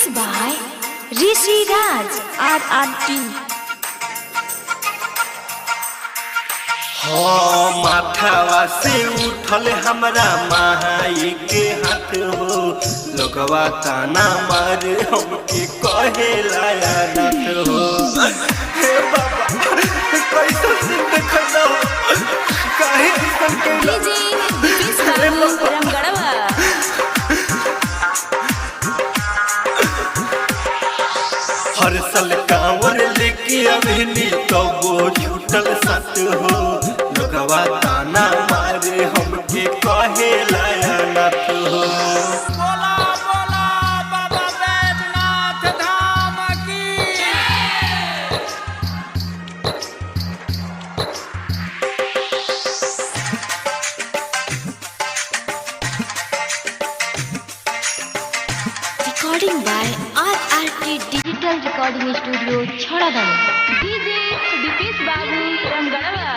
Mixed by Rishi Raj RRT। माथावा से उठल हमरा माई के हाथ हो, लोगवा ताना मारे हमके कहे लाया नाथ हो। हे बाबा कैसे से देखलो काहे किसन के डीजे दिपेश बाबू रमगढ़वा। हर साल कांवर लेके अभनी कबो छूटल साथ हो, लोगवा ताना मारे हमके कहे लाया नाथ हो। बोला बोला बाबा बैद्यनाथ धाम की। Recording by RRT Digital Recording Studio छड़ादन। डीजे दिपेश बाबू रमगढ़वा।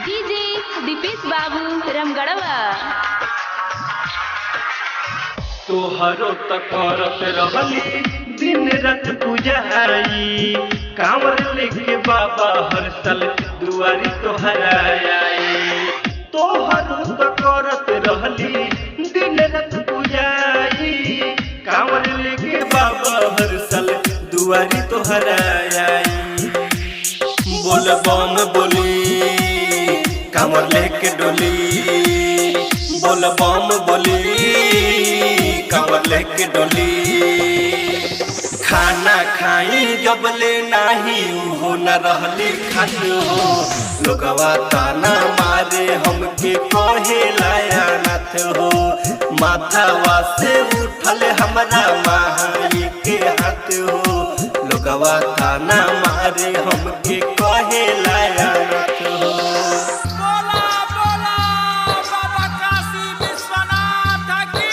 डीजे दिपेश बाबू रमगढ़वा। तोहरो त करत रहली दिन रात पूजाई, कांवर लेके बाबा हर साल दुआरी तोहरा आई। तोहरो त करत रहली दिन रात पूजाई, कांवर लेके बाबा हर साल दुआरी तोहरा आई। बोल बम बोली कांवर लेके डोली, बोल बम बोली कांवर लेके डोली। खाना खाई जब ले नाही हो न रहली खात हो, लोगवा ताना मारे हमके कहे लाया नाथ हो। माथावा से उठल हमरा माई के हाथ हो, लोगवा ताना मारे हमके कहे लाया नाथ हो। बोला बोला बाबा काशी विश्वनाथ की।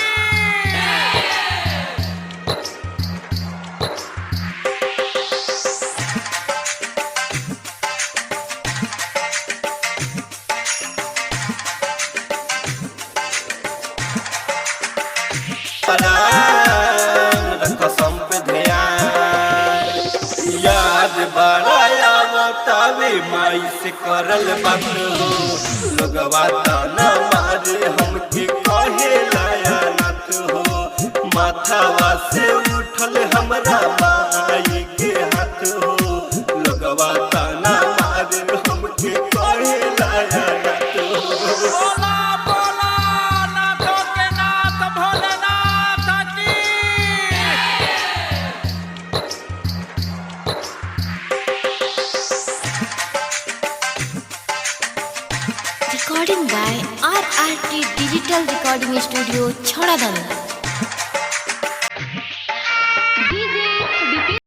कसम पे ध्यान याद बड़ाया बतावे माई से करल बात हो, लोगवा ताना मारे हमके कहे लाया नाथ हो। माथावा से उठल हमरा माई के हाथ हो, लोगवा ताना मारे हमके कहे लाया नाथ हो। बोला बोला नाथों के नाथ भोलेनाथ की। Recording by RRT Digital Recording Studio छड़ादन। डीजे दिपेश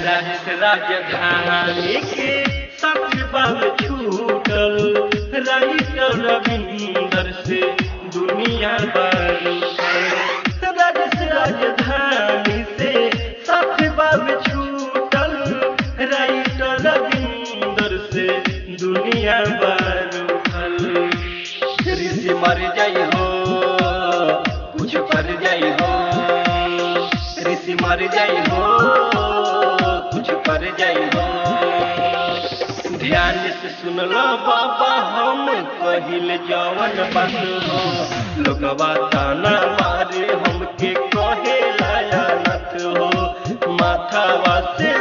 राजेश राजधानी के सतबा में छूटल, राइटर रविंदर से दुनिया बरसल। राजेश राजधानी से सतबा में छूटल, राइटर रविंदर से दुनिया बरसल। ऋषि मर जाई हो कुछ कर जाई हो, ऋषि मर जाई हो कुछ कर जाई हो। ध्यान से सुन लो बाबा हम कहिल जवन बात हो, लोगवा ताना मारे हमके कहे लाया नाथ हो। माथावा से